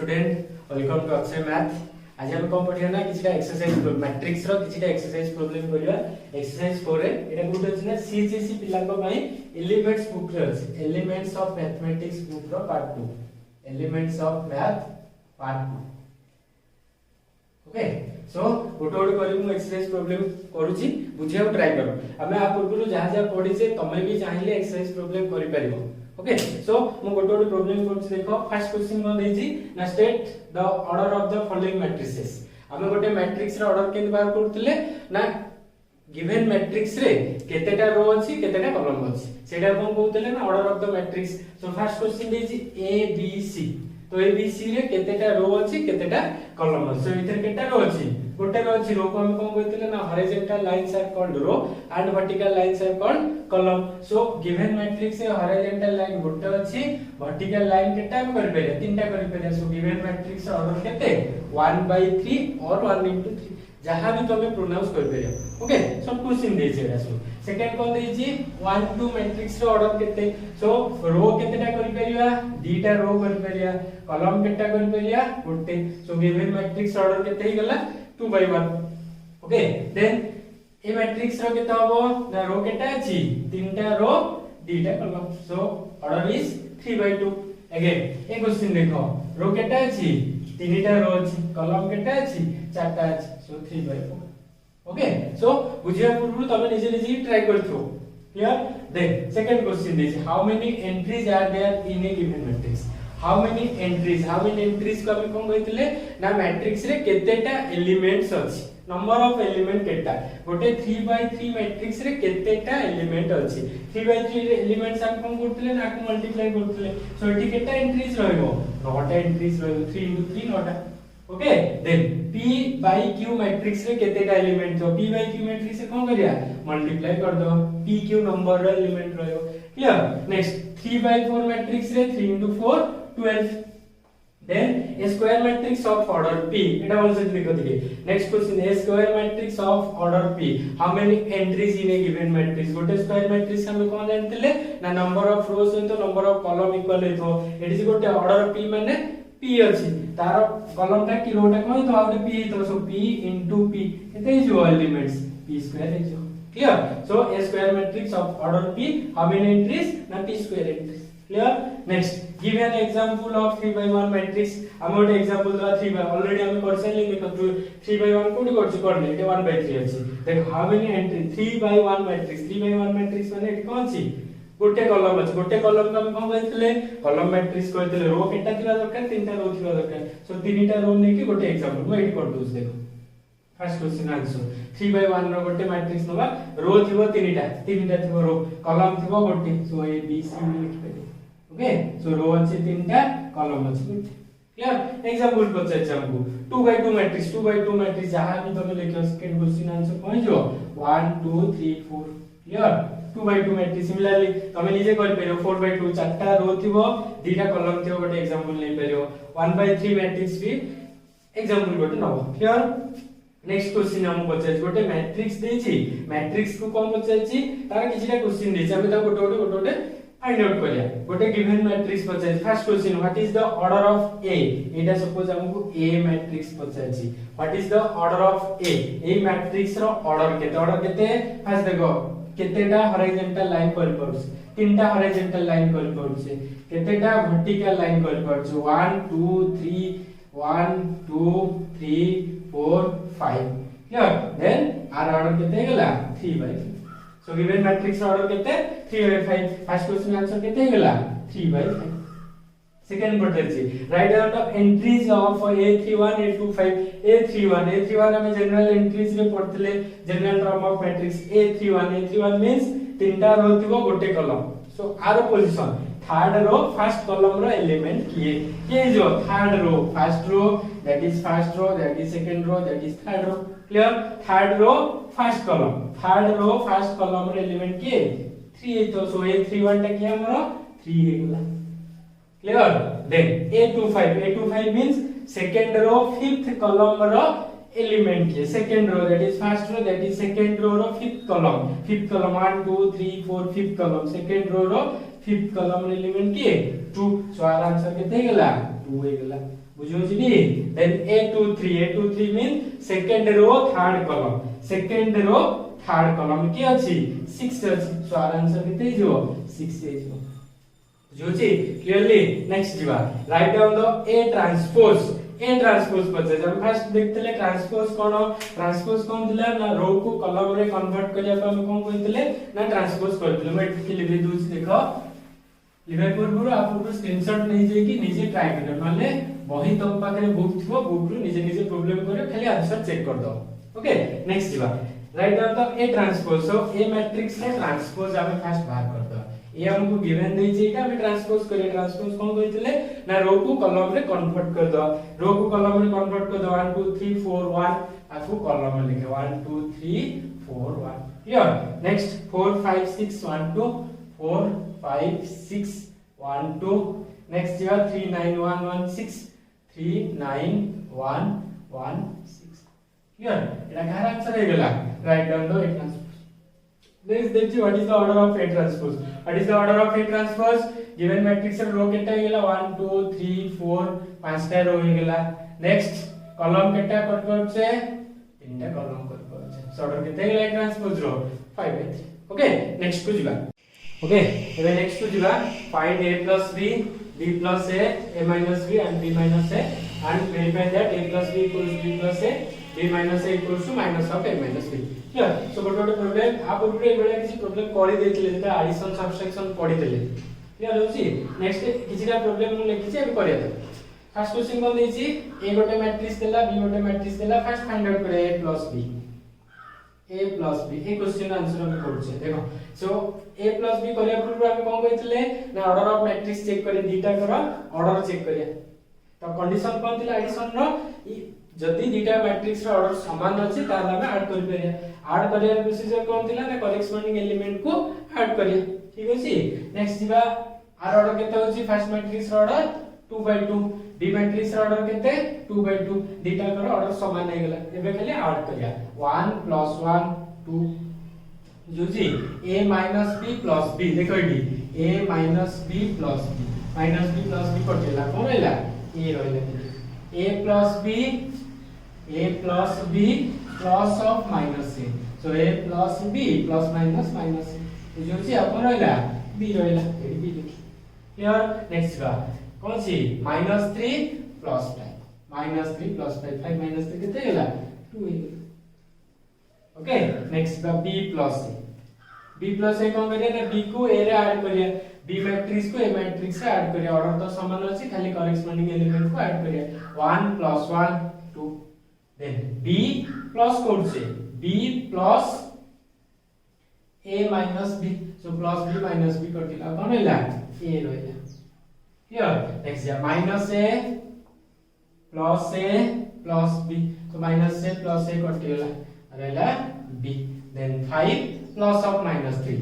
Student welcome to Akshay math. आज हम कौन पढ़िया ना किछटा एक्सरसाइज मैट्रिक्स रो किछटा एक्सरसाइज प्रॉब्लम करिया। एक्सरसाइज 4 रे एटा गुड अछि ना सीजीसी पिला को पई एलिमेंट्स बुक रे अछि एलिमेंट्स ऑफ मैथमेटिक्स बुक रो part 2 elements of math part 2। Okay so गोटे करी मु एक्सरसाइज प्रॉब्लम करूची बुझिया ट्राई करो। हमें आ पूर्व जहां जहां पढी से तमे भी चाहिए एक्सरसाइज प्रॉब्लम करि परिबो। ओके सो मु गोटे प्रॉब्लम करूची देखो फर्स्ट क्वेश्चन कोन देजी ना state the order of the following matrices. हमें गोटे मैट्रिक्स रे ऑर्डर केन बार करथले ना गिवन मैट्रिक्स रे केतेटा रो अछि केतेटा कॉलम अछि सेटा कोन कहउतले ना order of the matrix. So first question देजी ए बी सी तो ए बी सी रे केतेटा रो अछि केतेटा कॉलम अछि। सो इधर केतेटा रो अछि गोटे रो अछि। रो को हम कोन कहउतले ना horizontal lines are called row and vertical lines are called column. So given matrix रे हॉरिजॉन्टल लाइन गोटे अछि वर्टिकल लाइन केटा हम कर परिया तीनटा कर परिया। सो गिवन मैट्रिक्स ऑर्डर केते 1/3 और 1/3 जहां भी तमे प्रोनाउंस कर परिया। ओके सो क्वेश्चन दे छै सो सेकंड कोन दे छी 1 2 मैट्रिक्स रो ऑर्डर केते। सो रो केतेटा कर परिया दीटा रो कर परिया कॉलम केटा कर परिया गोटे। सो गिवन मैट्रिक्स ऑर्डर केते ही गला 2/1। ओके देन ए मैट्रिक्स रो केता होबो ना रो केटा अछि तीनटा रो दीटा column. So order is 3/2। Again A question देखो रो केटा अछि तीनटा रो अछि कॉलम केटा अछि चारटा अछि। सो 3/4। ओके सो बुझिया पूर्व तमे निजे निजे ट्राई करथो clear. Then second question this how many entries are there in a given matrix. How many entries को हम कोन कहथिले ना मैट्रिक्स रे केतेटा एलिमेंट्स अछि नंबर ऑफ एलिमेंट केटा गोटे 3/3 मैट्रिक्स रे केतेटा एलिमेंट अछि 3/3 एलिमेंट्स हम कोन करथिले ना को मल्टीप्लाई करथिले। सो एठी केटा एंट्रीज रहइबो 9टा एंट्रीज रहइबो 3 * 3 9टा। Okay then p by q matrix रे केतेटा एलिमेंट तो p by q मैट्रिक्स से कोन करिया मल्टीप्लाई कर दो p q नंबर रे एलिमेंट रहयो क्लियर। नेक्स्ट 3/4 मैट्रिक्स रे 3 * 4 12। Then a square matrix of order p एटा बोल सकते लिखो दिए। Next question a square matrix of order p how many entries in a given matrix। गोटे स्क्वायर मैट्रिक्स हम कोन जानथिले ना नंबर ऑफ रोज तो नंबर ऑफ कॉलम इक्वल हेतो एटी से गोटे ऑर्डर p माने p अछि तार कॉलम टा की रो टा कोन तो आउट p तो सो p * p एते जो एलिमेंट्स p स्क्वायर है जो clear. So a square matrix of order p how many entries ना p square entries clear. Next give an example of 3/1 matrix. हम गोटे एग्जांपल दवा 3 ऑलरेडी हम कर सैले देखो 3/1 कोडी करछ करले एटे 1/3 अछि देख हाउ मेनी एंट्री 3/1 मैट्रिक्स माने एटी कोन छी गोटे कॉलम अछि गोटे कॉलम को हम कोन कहथिले कॉलम मैट्रिक्स कहथिले रो केटा थिबा दरकार तीनटा रो थिबा दरकार। सो तीनटा रो नै कि गोटे एग्जांपल मैं एटी कर दोस देखो फर्स्ट क्वेश्चन आंसर 3/1 रो गोटे मैट्रिक्स नबा रो थिबो तीनटा थिबो रो कॉलम थिबो गोटे। सो ए बी सी लिख पे ओके सो रो अछि तीनटा कॉलम अछि क्लियर। एग्जांपल पचाइ हमको 2/2 मैट्रिक्स जहां भी तमे लिखो सेकंड क्वेश्चन आंसर पहुंच जो 1 2 3 4 क्लियर। 2/2 मैट्रिक्स सिमिलरली तमे निजे कर परियो 4/2 चारटा रो थिबो दीटा कॉलम थिबो गोटे एग्जांपल नै परियो 1/3 मैट्रिक्स भी एग्जांपल गोटे नबो क्लियर। नेक्स्ट क्वेश्चन हम पचाइ गोटे मैट्रिक्स देछि मैट्रिक्स को कोन पचाइछि तार किछटा क्वेश्चन देछि हम ता गोटे फाइंड आउट करिया। गोटे गिवन मैट्रिक्स पचाइ first question what is the order of A एटा सपोज हमको ए मैट्रिक्स पचाइछि what is the order of A matrix रो ऑर्डर केते फर्स्ट देखो केतेटा हॉरिजॉन्टल लाइन कर परछ तीनटा हॉरिजॉन्टल लाइन कर परछ केतेटा वर्टिकल लाइन कर परछ 1 2 3 1 2 3 4 5 क्लियर। देन आर ऑर्डर केते गेला 3/5। सो गिवन मैट्रिक्स ऑर्डर केते 3/5 फर्स्ट क्वेश्चन आंसर केते गेला 3/5। सेकंड पढ़ते write down the entries of A31 A25 हमें जनरल एंट्रीज रे पढ़तले general term of matrix A31 means तीनटा रो थिबो गोटे कॉलम। सो आर position third row first column रो एलिमेंट किए जो third row first row that is first row that is second row that is third row clear. Third row first column रो element किए 3 तो सो A31 टा किए हमरो 3 हे गेला clear. Then A25 means second row fifth column रो element किए second row that is first row that is second row रो fifth column 1 2 3 4 fifth column second row रो फिफ्थ कॉलम रो एलिमेंट किए 2। सो आर आंसर केते गेला 2 हे गेला बुझियो डी then A23 mean second row third column second row third column की अछि 6 अछि सो आर आंसर केते जो 6 हे जो बुझियो क्लियरली नेक्स्ट जीवा right down the A transpose पचे जब फर्स्ट देखतले ट्रांसपोज कोन दिला ना रो को कॉलम रे कन्वर्ट करिया को हम कोन कहितले ना ट्रांसपोज करथिले मैं एठी लिखि दूची देखो लिखा पूर्व आप स्क्रीनशॉट नहीं जाए कि निजे ट्राई करियो माने बही तम पाखरे बुक थिबो बुक रु निजे निजे प्रॉब्लम करियो खाली आंसर चेक कर दो ओके नेक्स्ट जीवा right down the A transpose so A matrix रे ट्रांसपोज हमें फर्स्ट बाहर कर दो ये हमको गिवन देई छै हम ट्रांसपोज करिए ट्रांसपोज कोन कहितले ना रो को कॉलम रे कन्वर्ट कर दो रो को कॉलम रे कन्वर्ट कर दो 1 2 3 4 1 आको कॉलम में लिखे 1 2 3 4 1 क्लियर नेक्स्ट 4 5 6 1 2 4 5 6 1 2 नेक्स्ट जीवा 3 9 1 1 6 3 9 1 1 6 क्लियर एटा कहार आंसर हे गेला right down the A transpose Next देखिए what is the order of A transpose what is the order of A transpose given matrix रो केटा हे गेला 1 2 3 4 पांचटा रो हे गेला नेक्स्ट कॉलम केटा कट कर छे तीनटा कॉलम कट कर छे सो ऑर्डर केते गेला A ट्रांसपोज रो 5 बाय 3 ओके नेक्स्ट को जीवा ओके एबे नेक्स्ट को जीवा find A plus B B plus A minus B and B minus A and verify that A plus B equals B plus A B minus A equals to minus of A minus B clear so गोटे problem आप पूरे बेले किसी problem करि देथिले जेटा addition subtraction पढि देले clear होची next किछिटा problem मु लिखि छी अब करिया दे फर्स्ट क्वेश्चन कोन दै छी A गोटे मैट्रिक्स देला B गोटे मैट्रिक्स देला फर्स्ट फाइंड आउट करे A plus B A question answer हम करछे देखो सो A plus B करिया पूर्व हम कोन कहितले ना ऑर्डर ऑफ मैट्रिक्स चेक करी दीटा करा ऑर्डर चेक करिया तो कंडीशन कोन थिला एडिशन रो जदी दीटा मैट्रिक्स रो ऑर्डर समान अछि ताला हम ऐड करि परिया ऐड करिया प्रोसीजर कोन थिला ना करेस्पोंडिंग एलिमेंट को ऐड करिया ठीक अछि नेक्स्ट जीवा आर ऑर्डर केते होछि फर्स्ट मैट्रिक्स रो ऑर्डर 2 by 2 बी मैट्रिक्स रो ऑर्डर केते 2 by 2 दीटा करो ऑर्डर समान हे गेला एबे खाली ऐड करिया 1 plus 1 2 Joji A minus B plus B देखो D A minus B plus B कटेला कोन हैला A रहले A plus B plus of minus A so A plus B plus minus A Joji अपन रहला B रहला एडी B लिखि clear next बा कौन सी -3 plus 5 -3 plus 5 5 minus 3 केते गेला 2 हे ओके नेक्स्ट बा B plus A कोन करिया ना B को A रे ऐड करिया B मैट्रिक्स को A मैट्रिक्स से ऐड करिया ऑर्डर तो समान अछि खाली करेस्पोंडिंग एलिमेंट को ऐड करिया 1 plus 1 2 देन B plus कोड से B plus A minus B so plus B minus B कटिला कोन हैला A रहला क्लियर नेक्स्ट या -A plus B so -A plus A कटिला रहला B then 5 plus of -3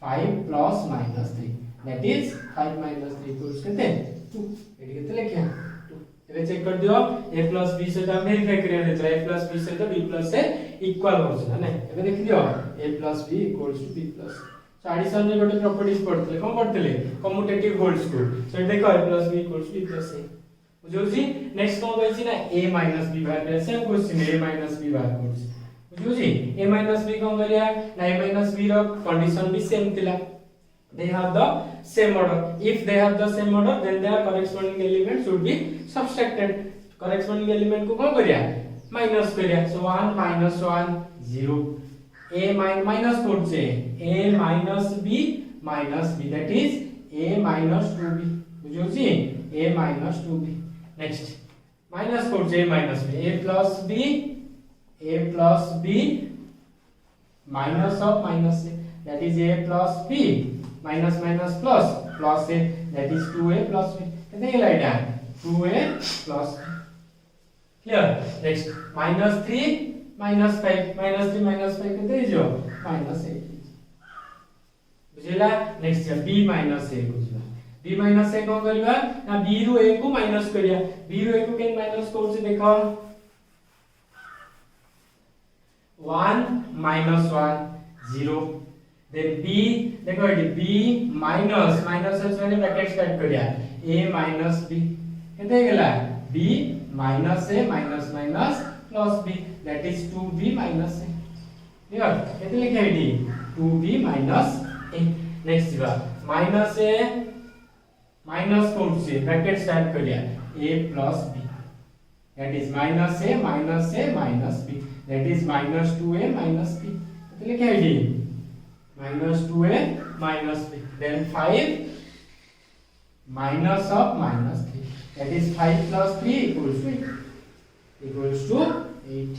5 plus -3 that is 5 minus 3 equals केते 2 AD केते लेखिया 2 एबे check कर दियो A plus B से ता वेरीफाई करिया देतला A plus B से तो B plus A इक्वल होछ ना एबे देख दियो A plus B equals to B plus so addition रे गोटे प्रॉपर्टीज पढतले कोन पढतले कम्यूटेटिव होल्ड्स को सो देखो A plus B equals to B plus A बुझोजी नेक्स्ट कोन कहै छी ना A minus B बाहर करे same question A minus B बाहर करछ बुझोजी A minus B कोन करिया ना A minus B रो कंडीशन भी सेम थिला they have the same order if they have the same order then their corresponding element should be subtracted corresponding element को कोन करिया minus करिया so 1 minus 1 0 A minus code से A minus B that is A minus 2B बुझियो छी A minus 2B next minus code से A minus B A plus B minus of minus A that is A plus B minus plus A that is 2A plus B केते गेला एटा 2A plus clear next -3 -5 केते जो -8 बुझिला next B minus A बुझिला B minus A कोन करबा ना B रु A को माइनस करिया B रु A को केन माइनस कोड से देखो 1 minus 1 0 then B देखो ये B minus से मैंने ब्रैकेट स्टार्ट करिया A minus B केते गेला b minus a minus minus plus b, that is 2b minus a. Clear केते लिखा है 2b minus a. नेक्स्ट जीवा minus a minus कौन से ब्रैकेट स्टार्ट कर लिया a plus b, that is minus a minus b, that is minus 2a minus b. केते लिखा है minus 2a minus b, then 5 minus of minus 3, that is 5 plus 3 equals to 8.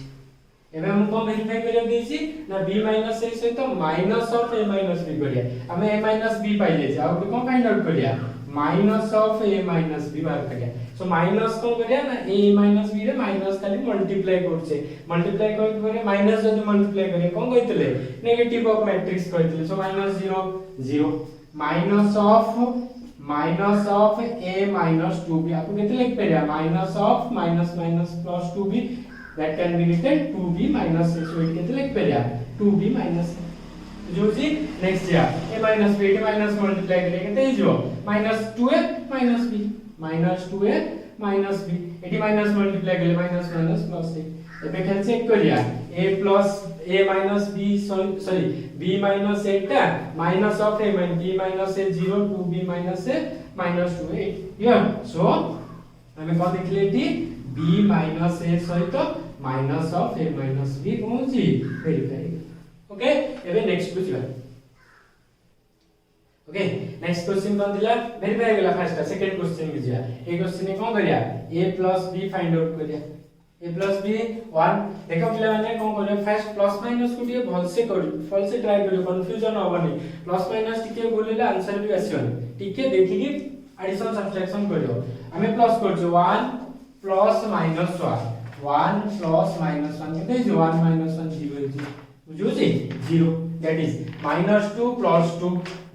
एबे हम को वेरीफाई करिया देछि ना b minus a सहित minus of a minus b करिया हमें a minus b पाइ जाय छै आ को फाइंड आउट करिया minus of a minus b बाहर करिया. सो माइनस को करिया ना a minus b रे माइनस खाली मल्टीप्लाई करछे मल्टीप्लाई करै करे माइनस जदी मल्टीप्लाई करे कोन कहितले नेगेटिव ऑफ मैट्रिक्स कहितले. So minus 0 0 minus of a minus 2b आपको केते लिख परिया minus of minus minus plus 2b, that can be written 2b minus a. So it केते लिख परिया 2b minus a जो जी. नेक्स्ट या a minus b minus multiply करे केते हिजो minus 2a minus b minus 2a minus b eighty minus multiply करे minus minus plus a. एबे खेल चेक करिया a plus a minus b sorry b minus a टा minus of a minus b minus a 0 2b minus a minus 2a here. so हमें कौन देखले T b minus a सहित minus of a minus b कौन जी verify. Okay एबे next बुझिबा. Okay next question कोन दिला verify गेला first second question बुझिया. ए question में कोन करिया a plus b find out करिया a plus b 1 देखो पिला माने कोन करिया फर्स्ट प्लस माइनस को टिके भल से ट्राई करियो कंफ्यूजन होबनी प्लस माइनस टिके बोलिले आंसर भी आसीबनी टिके देखिकी एडिशन सब्ट्रैक्शन करियो. हमें प्लस करछो 1 प्लस माइनस 1 प्लस माइनस 1 केते जे 1 माइनस 1 0 जी बुझो जी 0, that is minus 2 plus 2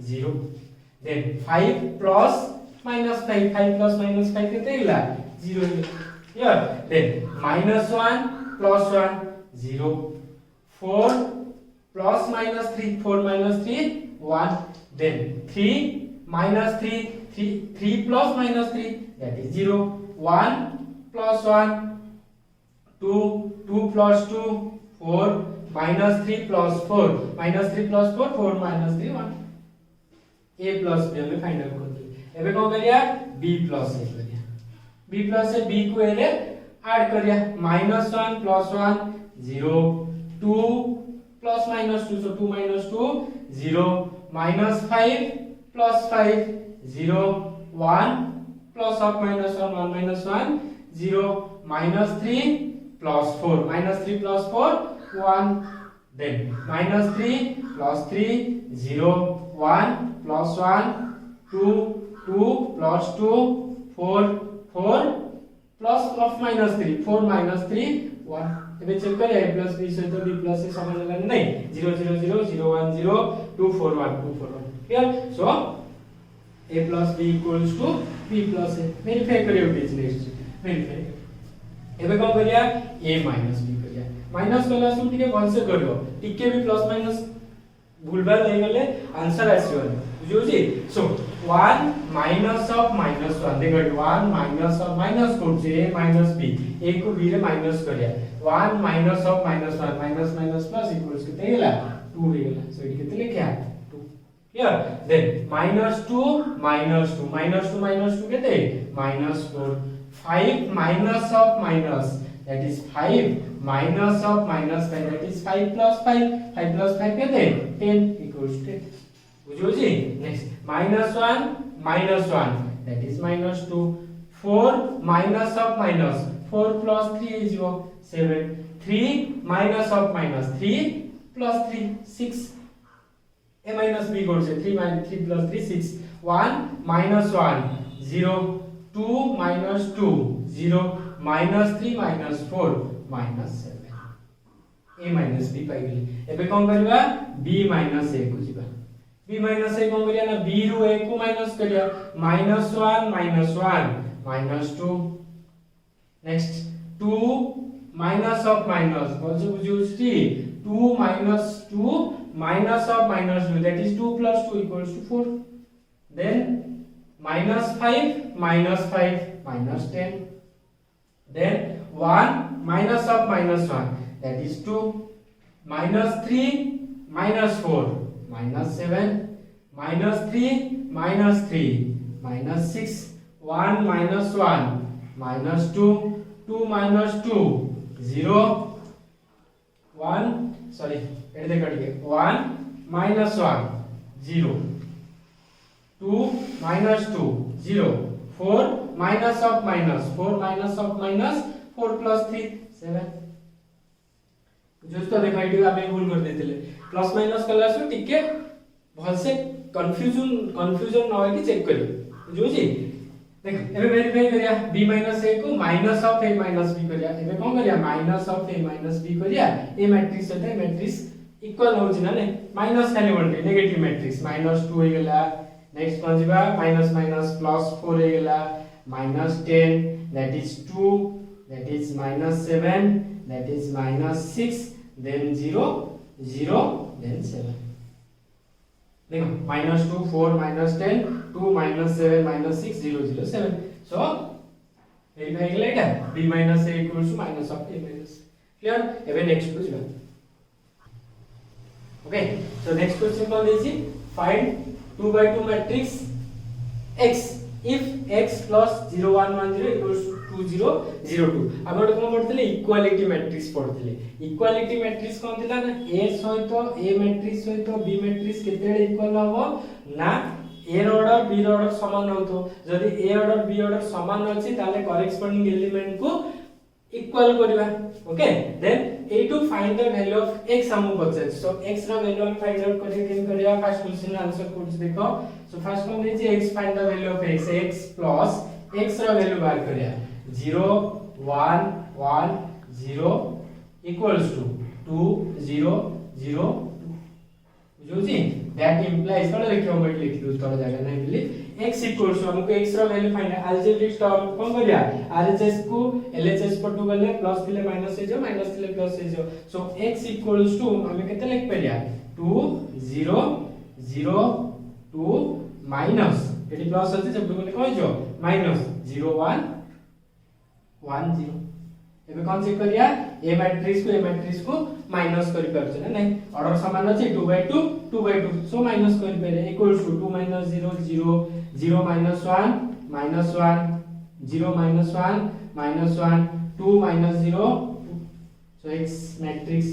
0, then 5 plus minus 5 5 plus minus 5 केते हिला 0 here, then minus 1 plus 1 0, 4 plus minus 3 4 minus 3 1, then 3 minus 3 plus minus 3 that is 0, 1 plus 1 2 plus 2 4 minus 3 plus 4 4 minus 3 1. a plus b हमें find out करके एबे कोन करिया b plus a करिया b plus a b को ए रे add करिया -1 plus 1 0 2 plus minus 2 so 2 minus 2 0 minus 5 plus 5 0 1 plus of minus 1 1 minus 1 0 minus 3 plus 4 3 plus 4 1, then minus 3 plus 3 0 1 plus 1 2 plus 2 4 plus of minus 3 4 minus 3 1. एबे check करिया a plus b सहित b plus a समान होला नहीं 0 0 0 0 1 0 2 4 1 2 4 1 clear. So a plus b equals to b plus a verify करियो बीच next verify. एबे कोन करिया a minus b करिया माइनस कला सु टिके भल से करियो टिके भी प्लस माइनस भूलभाल नहीं गले आंसर आसीबो बुझियो जी. सो 1 minus of minus 1 देखो 1 minus of minus कोन से a minus b a को b रे माइनस करिया 1 minus of minus 1 minus minus plus equals केते गेला 2 हे गेला. सो इट केते लिखया 2 क्लियर. देन -2 केते -4 5 minus of minus that is 5 minus of minus 5 that is 5 plus 5 केते 10 equals to 10 बुझो जी. Next -1 that is -2 4 minus of minus 4 plus 3 is 7 3 minus of minus 3 plus 3 6 a minus b করছে 3 plus 3 6 1 minus 1 0 2 minus 2 0 minus 3 minus 4 minus 7 a minus b पाई गेली. एबे कोन करबा b minus a को जिबा b minus a कोन करिया ना b रु a को माइनस करिया -1 minus 2 next 2 minus of minus also बुझियोछि 2 minus 2 minus of minus 2 that is 2 plus 2 equals to 4, then -5 minus 5 minus 10 then 1 minus of -1 that is 2 minus 3 minus 4 minus 7 minus 3 minus 3 minus 6 1 minus 1 minus 2 2 minus 2 0 1 sorry eight देखो ठीक है 1 minus 1 0 2 minus 2 0 4 minus of minus 4 minus of minus 4 plus 3 7 just देखो eighty आमे भूल कर देथिले plus minus कला सो टिके भल से कंफ्यूजन न होय कि चेक करियो बुझी देख एबे वेरीफाई करिया b a को minus of a minus b करिया एबे कोन करिया minus of a minus b करिया ए मैट्रिक्स सते मैट्रिक्स इक्वल हो जिना ने माइनस खाली बनते नेगेटिव मैट्रिक्स -2 हो गेला नेक्स्ट कोन जिबा माइनस माइनस प्लस 4 हो गेला -10 that is 2 that is -7 that is -6 then 0 0 then 7 देखो -2 4 -10 2 -7 -6 0 0 7 so वेरीफाई गेला एटा b a equals to minus of a minus clear एबे नेक्स्ट को जिबा ओके so next question कोन देछि find 2 by 2 matrix x if x plus 0 1 1 0 equals to 2 0 0 2 हम कोन पढथिले equality matrix पढथिले इक्वालिटी मैट्रिक्स कोन थिला ना a सहित a मैट्रिक्स सहित b मैट्रिक्स केतेडे इक्वल हबो ना a रो ऑर्डर b रो ऑर्डर समान होतो जदि a ऑर्डर b ऑर्डर समान अछि ताले करेस्पोंडिंग एलिमेंट को इक्वल करबा okay then a to find the value of x हम पछे सो x रो वैल्यू हम फाइंड आउट करिए केन करिया फर्स्ट क्वेश्चन आंसर कोड देखो so first one is x find the value of x plus x रो वैल्यू बाहर करिया 0 1 1 0 equals to 2 0 0 2 बुझी दैट इंप्लाइज कोन लिखियो मैं लिखि दउ तोर जगह नहीं मिली x equals to हमको x रो वैल्यू फाइंड अलजेब्रिक टर्म कोन करिया RHS को LHS पर टू गले प्लस थिले माइनस हे जो माइनस थिले प्लस हे जो सो x equals to हमें केते लिख परिया 2 0 0 2 माइनस एटी प्लस अछि जब टू गले कोन जो माइनस 0 1 1 0 एबे कोन चेक करिया ए मैट्रिक्स को माइनस करि परछ ना नहीं ऑर्डर समान अछि 2 by 2 सो माइनस करि पेरे equals to 2 - 0 0 0 - 1 -1 0 - 1 -1 2 - 0 so x matrix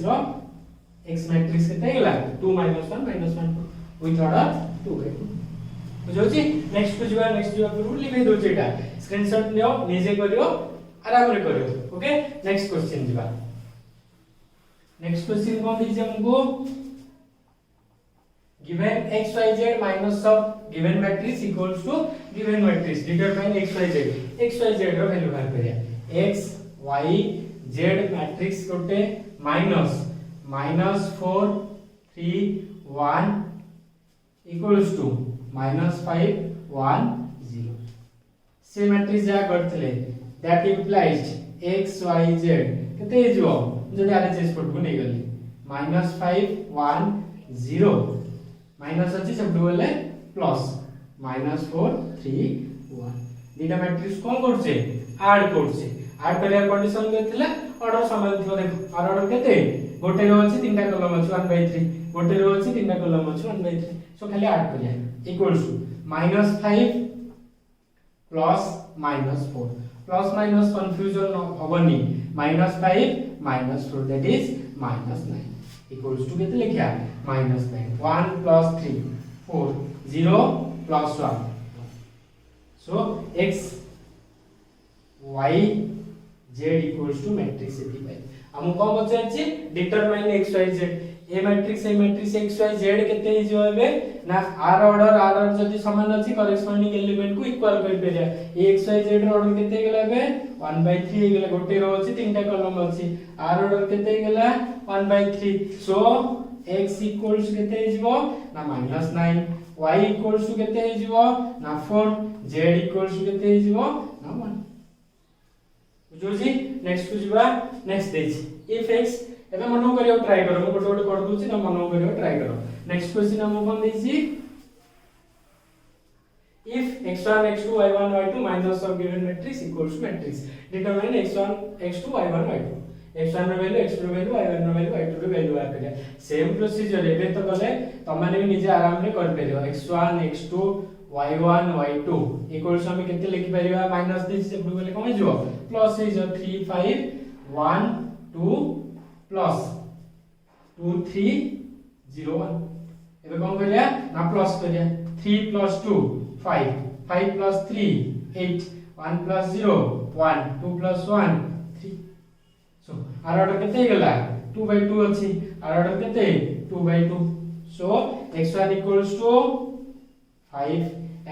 केते गेला 2 - 1 -1 2 विथ ऑर्डर 2 by 2 बुझौछि नेक्स्ट को पूरा लिखै दो जेटा स्क्रीनशॉट लियो निजे करियो आराम रे करियो ओके नेक्स्ट क्वेश्चन जिबा नेक्स्ट क्वेश्चन कोन दिजे हमको given xyz minus of given matrix equals to given matrix determine xyz row value बाहर करिया x y z मैट्रिक्स कोटे -4 3 1 equals to -5 1 0 से मैट्रिक्स जा करथले that implies x y z केते हिजो जदि RHS पट को नै गली -5 1 0 माइनस अछि सब डबल प्लस -4 3 1 दीटा मैट्रिक्स कोन करछे ऐड करिया कंडीशन केतला ऑर्डर समान थियो देखो ऑर्डर केते गोटे रो अछि तीनटा कॉलम अछि 1/3 गोटे रो अछि तीनटा कॉलम अछि 1/3 सो खाली ऐड करिया equals to -5 plus -4 plus minus confusion होबनी -5 -4 दैट इज -9 equals to केते लिखिया -9 1 plus 3 4 0 plus 1 so x y z equals to matrix 85 हम को बचे छी डिटरमाइन x y z ए मैट्रिक्स x y z केते हिजो हेबे ना r ऑर्डर जदी समान अछि करेस्पोंडिंग एलिमेंट को इक्वल कर पेरिया ए x y z रो ऑर्डर केते गेला बे 1/3 हे गेला गोटे रो अछि तीनटा कॉलम अछि r ऑर्डर केते गेला 1/3 सो x इक्वल्स केते हिजो ना -9 y इक्वल्स टू केते हिजो ना 4 z इक्वल्स केते हिजो ना 1 बुझोजी नेक्स्ट को जिबा नेक्स्ट देछि इफ x एबे मनो करियो ट्राई करो मो गोटे कर दूची ना मनो करियो ट्राई करो नेक्स्ट क्वेश्चन हम कोन देछि if x1 x2 y1 y2 minus of given matrix equals to matrix, determine x1 x2 y1 y2, x1 ର value x2 ର value y1 ର value y2 ର value ବାହାର करिया। सेम प्रोसीजर एबे तो गले तमाने भी निजे आराम रे कर परियो। x1 x2 y1 y2 equals हम केते लिखि परिबा माइनस दिस से गले कम हिजो प्लस हिजो 3 5 1 2 प्लस 2 3 0 1 एबे कम करिया ना प्लस करिया 3 plus 2 5 5 plus 3 8 1 plus 0 1 2 plus 1 3 so are order केते गेला 2/2 अछि आर ऑर्डर केते 2/2 so x1 equals to 5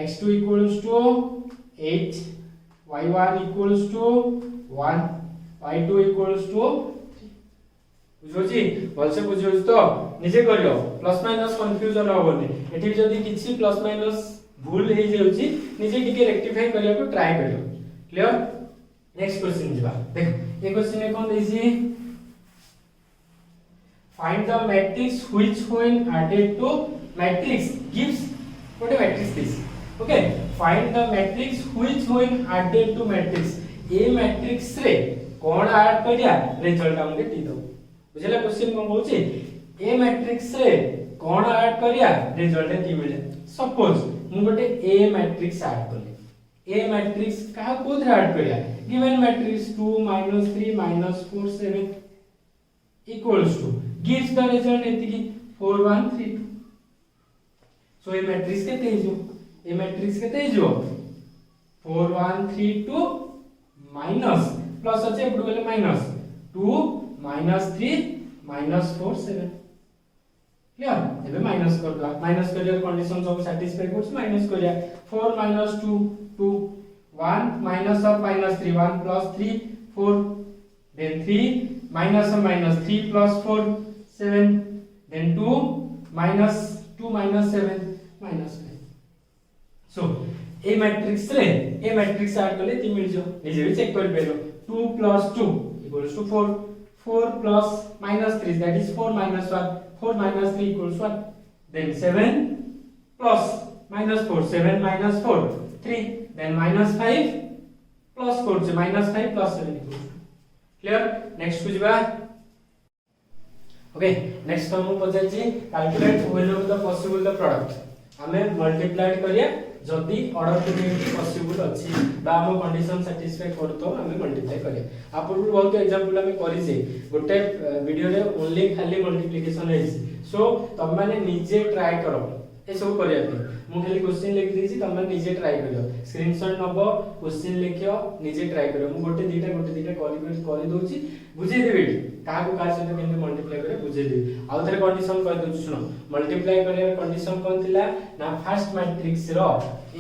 x2 equals to 8 y1 equals to 1 y2 equals to 3 बुझोछि भलसे बुझोछि तो निजे करियो प्लस माइनस कंफ्यूजन होबनी एठी जदी किछि प्लस माइनस भूल हे जाउछि निजे टिके रेक्टिफाई करिया को ट्राई करियो क्लियर। नेक्स्ट क्वेश्चन जिबा देखो ए क्वेश्चन में कोन देछि find the matrix which when added to matrix gives what A matrix this okay find the matrix which when added to matrix A matrix रे कोन ऐड करिया रिजल्ट हमके दी दो बुझला क्वेश्चन कोन होछि ए मैट्रिक्स रे कोन ऐड करिया रिजल्ट दी मिले सपोज मु गोटे ए मैट्रिक्स ऐड करले ए मैट्रिक्स का कोथरे ऐड करिया given matrix 2 -3 -4 7 equals to gives the result एतिकी 4 1 3 2 सो ए मैट्रिक्स केते हिजो ए मैट्रिक्स केते हिजो 4 1 3 2 माइनस प्लस अछि एपडु गेले माइनस 2 -3 -4 7 क्लियर एबे माइनस कर दो माइनस करियर कंडीशन सब सैटिस्फाई करछ माइनस करिया 4 -2 2 1 minus of -3 1 plus 3 4 then 3 minus of -3 plus 4 7 then 2 minus 2 minus 7 minus 9 so A matrix रे ए मैट्रिक्स ऐड करले ती मिल जो निजे भी चेक कर पेलो 2 plus 2 equals to 4 4 plus -3 that is 4 minus 1 4 minus 3 equals 1 then 7 plus -4 7 minus 4 3 then -5 plus 4 से -5 plus 7 equals clear next को जिबा ओके नेक्स्ट हम पचार छी calculate when of the possible the product हमें मल्टीप्लाई करिया जदी ऑर्डर क्वांटिटी पॉसिबल अछि बा हम कंडीशन सैटिस्फाई करतो हमें मल्टीप्लाई करिया आप बहुत एग्जांपल हमें करि जे गोटे वीडियो रे ओनली खाली मल्टीप्लिकेशन है सो तब माने निजे ट्राई करो ए सब करिया पे मु खाली क्वेश्चन लिख देछि तब माने निजे ट्राई करियो स्क्रीनशॉट नबो क्वेश्चन लिखियो निजे ट्राई करियो मु गोटे दीटा करि दोछि बुझे देबे का को का से केन मल्टीप्लाई करे बुझे देबे आ थरे कंडीशन कहि दोछि सुनो मल्टीप्लाई करे कंडीशन कोन थिला ना फर्स्ट मैट्रिक्स रो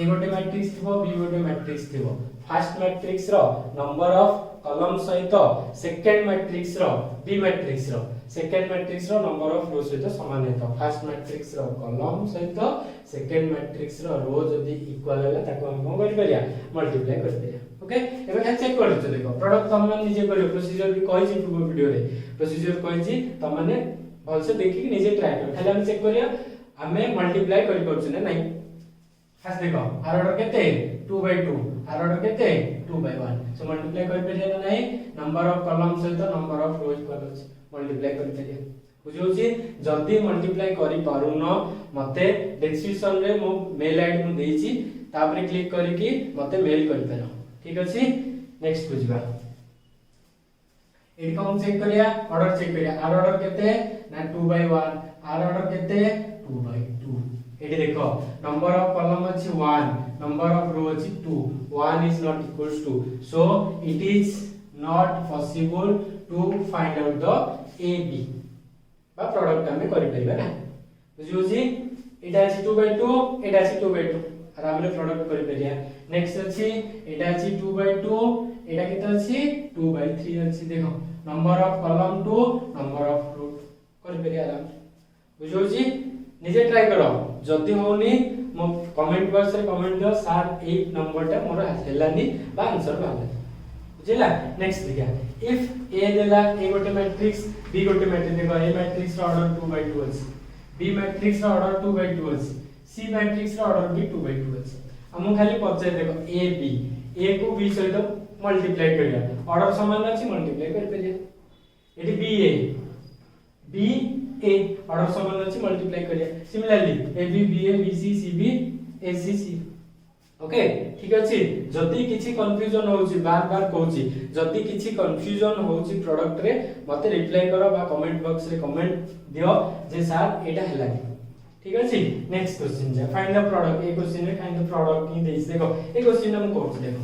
ए गोटे मैट्रिक्स थिबो बी गोटे मैट्रिक्स थिबो फर्स्ट मैट्रिक्स रो नंबर ऑफ कॉलम सहित सेकंड मैट्रिक्स रो बी मैट्रिक्स रो सेकंड मैट्रिक्स रो नंबर ऑफ रो सहित समान हेतो फर्स्ट मैट्रिक्स रो कॉलम सहित सेकंड मैट्रिक्स रो रो जदी इक्वल होला ताको हम कोन करि परिया मल्टीप्लाई करि परिया ओके एबे खाली चेक करछ देखो प्रोडक्ट हम निजे करियो प्रोसीजर भी कहि छी पूर्व वीडियो रे प्रोसीजर कहि छी त माने भल से देखि कि निजे ट्राई कर खाली हम चेक करिया हमें मल्टीप्लाई करि परछ ना नहीं फर्स्ट देखो आर ऑर्डर केते 2/2 आर ऑर्डर केते 2/1 सो मल्टीप्लाई करि परिया ना नहीं नंबर ऑफ कॉलम सहित नंबर ऑफ रो इक्वल अछि मल्टीप्लाई करि परिया बुझौछि जल्दी मल्टीप्लाई करि पारुन मते डिस्क्रिप्शन रे मो मेल आईडी मु देछि तापरे क्लिक करि कि मते मेल करि पारो ठीक अछि नेक्स्ट बुझबा एट हम चेक करिया ऑर्डर चेक करिया आर ऑर्डर केते ना 2/1 आर ऑर्डर केते 2/2 एटी देखो नंबर ऑफ कॉलम अछि 1 नंबर ऑफ रो अछि 2 1 is not equals to so it is not possible to find out the AB बा प्रोडक्ट हमें करि परिबा ना बुझियोछि एटा अछि 2/2 एटा अछि 2/2 आराम रे प्रोडक्ट करि परिया नेक्स्ट अछि एटा अछि 2/2 एटा केते अछि 2/3 अछि देखो number of column 2 number of row करि परिया आराम बुझियोछि निजे ट्राई करो जदी होनी मो कमेंट बॉक्स रे कमेंट दियो सर ए नंबरटा मोर हेलानी बा आंसर बाले बुझिला नेक्स्ट देखा इफ ए देला ए गोटे मैट्रिक्स बी गोटे मैट्रिक्स देखो ए मैट्रिक्स रो ऑर्डर 2/2 अछि बी मैट्रिक्स रो ऑर्डर 2/2 अछि सी मैट्रिक्स रो ऑर्डर भी 2/2 अछि हम खाली पचार देखो ए बी, ए को बी सहित मल्टीप्लाई करिया, ऑर्डर समान अछि मल्टीप्लाई कर परिया। AT B A, B A order समान अछि मल्टीप्लाई करिया। Similarly A B A B C B A C. Okay ठीक अछि। जदि किछि कंफ्यूजन होउची, बार बार कहूची, जदि किछि कंफ्यूजन होउची प्रोडक्ट रे मते रिप्लाई करो बा कमेंट बॉक्स रे कमेंट दियो जे सर एटा हला। ठीक अछि। नेक्स्ट क्वेश्चन जा find the product. A question रे फाइंड द प्रोडक्ट की देइस देखो, ए क्वेश्चन हम कहूची देखो,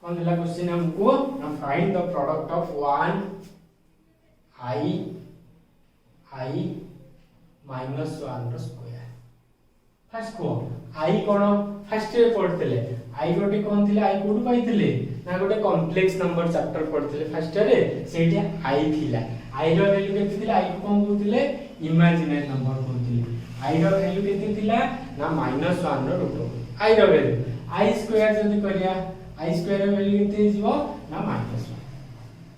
कौन दिला क्वेश्चन हमको, हम find the product of 1 i minus 1 रो स्क्वायर। फर्स्ट को आई कोन फर्स्ट रे पढ़थिले, आई गोटे कोन थिले, आई कोड पाइथिले ना गोटे complex number chapter पढ़थिले first ray, सेठी आई थिला। आई रो वैल्यू केते थिला, आई को कोन कहथिले इमेजिनरी नंबर कहथिले। आई रो वैल्यू केते थिला ना -1 रो रूट। आई रो वैल्यू आई स्क्वायर जदी करिया, आई स्क्वायर रो वैल्यू केते जीवो ना -1।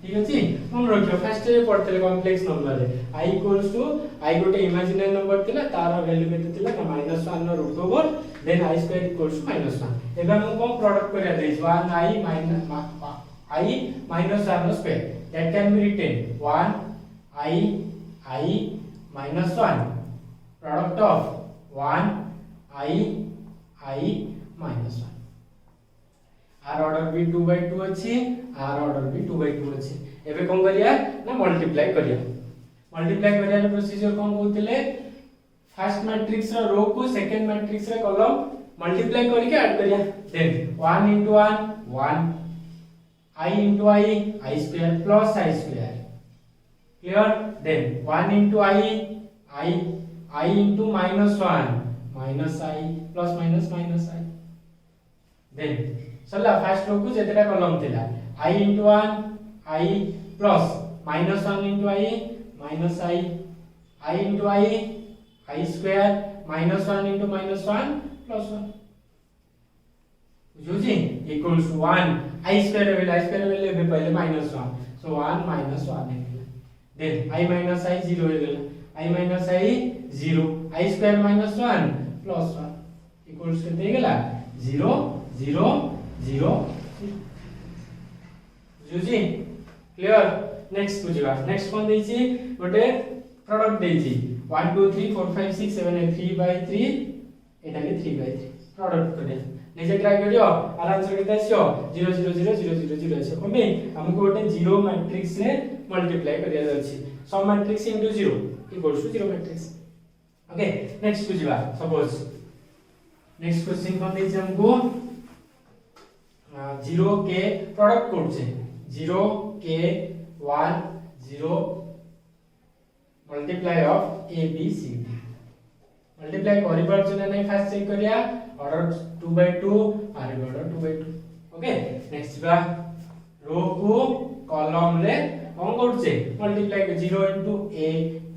ठीक अछि। मन रखियो फर्स्ट रे पढ़थिले कॉम्प्लेक्स नंबर रे i इक्वल्स टू i गोटे इमेजिनरी नंबर थिला, तार वैल्यू केते थिला ना -1 रो root over then i square equals to -1। एबे हम को प्रोडक्ट करिया देइस 1 i माइनस 1 रो square, that can be written 1 i minus 1 product of 1 i minus 1। Are order भी 2 by 2 अछि, आर ऑर्डर भी 2 by 2 अछि। एबे कोन करिया ना मल्टीप्लाई करिया। मल्टीप्लाई करिया रे प्रोसीजर कोन कहउतले, फर्स्ट मैट्रिक्स रो रो को सेकंड मैट्रिक्स रे कॉलम मल्टीप्लाई करके ऐड करिया। Then 1 into 1 1 I into I square plus I square, clear। then 1 into I into -1 minus I plus minus minus I। then चला फर्स्ट रो को जेतेटा column थिला I into 1 I plus -1 into I minus I into I square -1 into -1 plus 1 बुझुजी equals to 1 I square value बे पहले -1, सो 1 minus 1 है। Then I minus I 0 है गेला, I minus I 0 I square -1 plus 1 equals केते गेला 0 0 0 बुझुजी clear. Next बुझिबा, next कोन दैछि गोटे प्रोडक्ट दैछि 1 2 3 4 5 6 7 8 3 by 3 एटा के 3 by 3 प्रोडक्ट करे निजे ट्राई करियो, आराम से केते आसियो 0 0 0 0 0 0 आसियो। कोमे हमको गोटे जीरो मैट्रिक्स ने मल्टीप्लाई करिया जाछि, some matrix into 0 equals to zero matrix. Okay next बुझिबा, सपोज नेक्स्ट क्वेश्चन कोन दैछि हमको 0 के प्रोडक्ट कोड छे 0 के 1 0 multiply of A B C D. Multiply करि पारछ ना नहीं फास्ट चेक करिया, ऑर्डर 2 by 2 आर ऑर्डर 2 by 2। ओके नेक्स्ट बा रो को कॉलम रे कोन करछे multiply 0 into a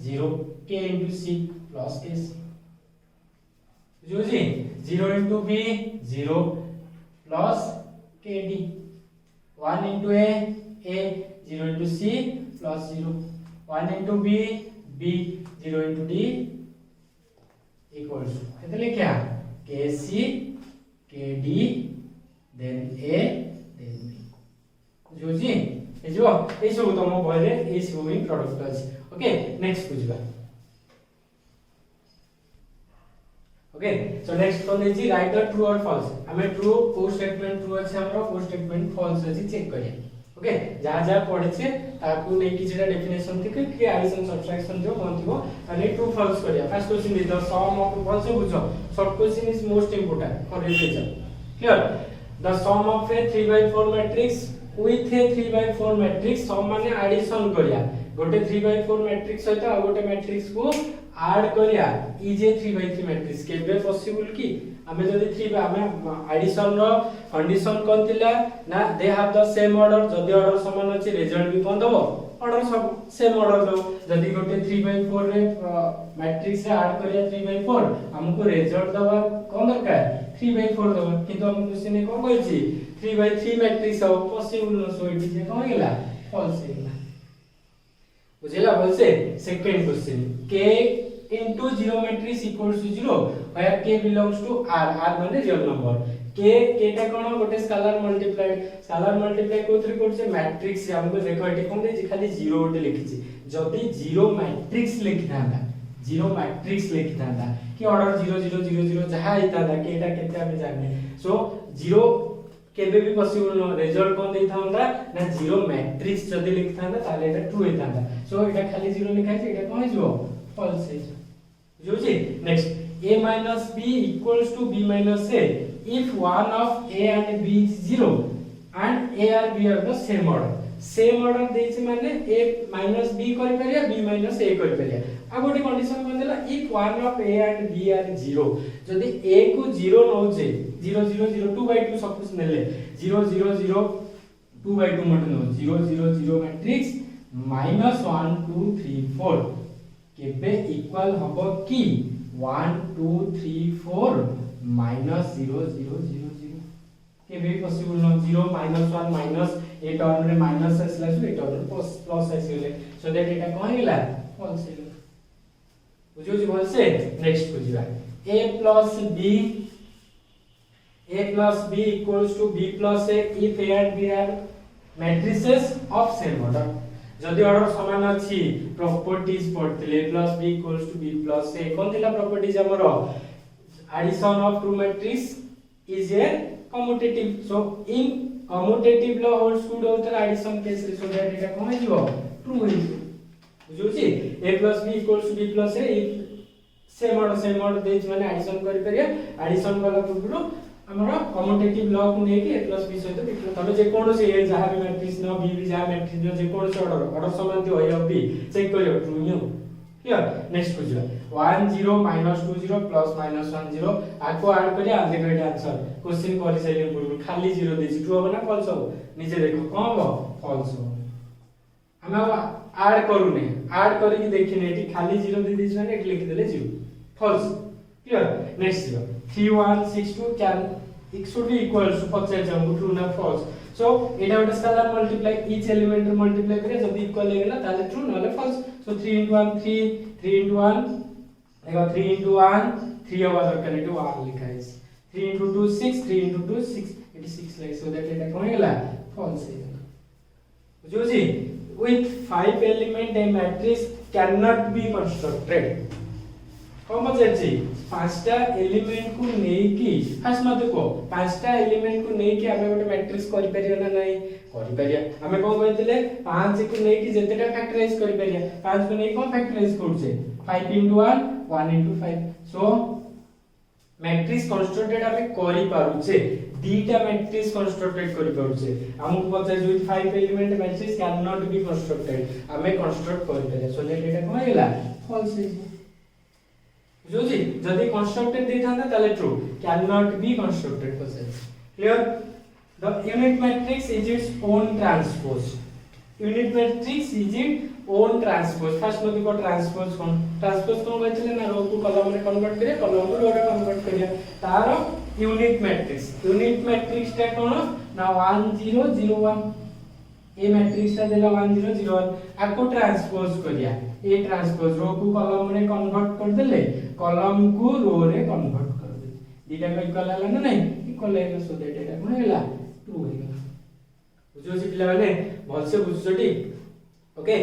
0 k into c plus k c जो जी 0 into b 0 plus kd 1 into a 0 into c plus 0 1 into b 0 into d equals केते क्या kc kd then a then b जो जी ए जो ए सब तो मो बहरे ए सब भी प्रोडक्ट अछि। ओके नेक्स्ट बुझबा। ओके सो नेक्स्ट कोन दैछि राइट द ट्रू और फॉल्स। हमें ट्रू को स्टेटमेंट ट्रू अछि, हमरो को स्टेटमेंट फॉल्स अछि चेक करिया। ओके जहां जहां पढिछे ताकू नै किछटा डेफिनेशन थिक कि एडिशन सब्ट्रैक्शन जो कोनथिबो अने ट्रू फॉल्स करिया। First question is the sum of false बुझो, short question is most important for revision. Clear the sum of a 3/4 matrix with a 3/4 matrix सम माने एडिशन करिया, गोटे 3/4 मैट्रिक्स सहित आ गोटे मैट्रिक्स को ऐड करिया इज ए 3/3 मैट्रिक्स केबे पॉसिबल की हमें जदी 3 हमें एडिशन रो कंडीशन कोन थिला ना they have the same order, जदी ऑर्डर समान अछि रिजल्ट भी कोन दबो ऑर्डर सब सेम ऑर्डर दो। जदी गोटे 3/4 रे मैट्रिक्स रे ऐड करिया 3/4 हमको रिजल्ट दबा कोन दरकार 3/4 दबा, किंतु हम क्वेश्चन ने कोन कहछि 3/3 मैट्रिक्स हो पॉसिबल न सो इट इज कोन गेला फॉल्स गेला। बुझिला बोलसे second question k into 0 matrix equals to 0 where k belongs to r माने रियल नंबर k टा कोन गोटे स्केलर मल्टीप्लाई कोथरे करछे मैट्रिक्स रे हमको देखो एटी कोन दे खाली 0 गोटे लिखि छी जदी 0 मैट्रिक्स लिखिथांदा 0 मैट्रिक्स लिखिथांदा कि ऑर्डर 0 0 0 0 जहा हितांदा k टा केते हमें जाने सो 0 केबे भी पॉसिबल न रिजल्ट कोन देथांदा ना 0 मैट्रिक्स जदी लिखिथांदा ताले एटा ट्रू हितांदा सो एटा खाली 0 लिखा है एटा कोन हिजो फॉल्स हिजो बुझुची next a minus b equals to b minus a if one of a and b is 0 and a or b are the same order देछि माने a minus b करि परिया b minus a करि परिया आ गोटे condition कोन देला if one of a and b are 0 जदी a को 0 नौजे 0 0 0 2 by 2 सपोज नेले 0 0 0 2 by 2 मत नो 0 0 0 मैट्रिक्स minus 1 2 3 4 केबे इक्वल हबो की 1 2 3 4 minus 0 0 0 0 के भी पॉसिबल न 0 minus 1 minus ए टर्म रे माइनस आसला सो ए टर्म प्लस आसीले सो दैट एटा कोन हिला फॉल्स हिला बुझियो जी भल से नेक्स्ट बुझिबा a plus b equals to b plus a if a and b are matrices of same order जदि ऑर्डर समान अछि प्रॉपर्टीज पढतिले a plus b equals to b plus a कोन थिला प्रॉपर्टीज हमर addition of two matrix is a commutative so in commutative law holds good होतर addition case रे so that एटा कोन हिजो true हिजो बुझुची a plus b equals to b plus a if same order देज माने addition करि परिया addition वाला पूर्व हमरा कम्यूटेटिव लॉ को नेकी a plus b सहित b plus तमे जे कोन से a जहा भी मैट्रिक्स न b भी जहा मैट्रिक्स न जे कोन से ऑर्डर समान थी होय b चेक करियो ट्रू न्यू क्लियर नेक्स्ट बुझियो 1 0 -2 0 plus -1 0 आको ऐड करिया आ देखो एटा आंसर क्वेश्चन करि साइले पूर्व खाली 0 देछि ट्रू होबो ना फॉल्स होबो निजे देखो कोन होबो फॉल्स होबो हम ऐड करूने ऐड करी कि देखिने एटी खाली 0 दे दिस माने एटी लिख देले 0 false clear next 3 1 6 2 can it should be equals to पचर जाऊ ट्रू ना फॉल्स सो एटा गोटे scalar multiply each element multiply करे जब इक्वल हेगला ताले ट्रू नले फॉल्स सो 3 into 1 3 3 into 1 देखो 3 into 1 3 होबा दरकार एटू 1 लिखा है 3 into 2 6 3 into 2 6 86 like so that एटा कोन हेला फॉल्स हेगला बुझो जी with 5 element a matrix cannot be constructed कौन बचे छी पांचटा एलिमेंट को नेई की फर्स्ट मत को पांचटा एलिमेंट को नेई की हमें गोटे मैट्रिक्स करि परिया ना नहीं करि परिया हमें कोन कहतिले 5 को नेई की जेतेटा फैक्टराइज करि परिया 5 को नेई कोन फैक्टराइज करछे 5 into 1 1 into 5 सो मैट्रिक्स कंस्ट्रक्टेड हमें करि पारुछे दीटा मैट्रिक्स कंस्ट्रक्टेड करि पारुछे हमहु पता जो 5 element matrix can not be constructed हमें कंस्ट्रक्ट करि परिया सो लेट एटा कोन हैला फॉल्स है जो जी जदी कंस्ट्रक्टेड देथांदा ताले true can not be constructed question clear the unit matrix is its own transpose unit matrix is it own transpose first में को ट्रांसपोज कोन कहथिले ना रो को कॉलम रे कन्वर्ट करे कॉलम रो रे कन्वर्ट करिया तार यूनिट मैट्रिक्स टा कोन ना 1 0 0 1 ए मैट्रिक्स ता देला 1 0 0 1 आको ट्रांसपोज करिया ए ट्रांसपोज रो को कॉलम रे कन्वर्ट कर देले कॉलम को रो रे कन्वर्ट कर दे दीटा को इक्वल हला ना नहीं इक्वल है सो दैट एटा कोन हैला ट्रू हैला बुझो छी पिला माने भल से बुझछटी ओके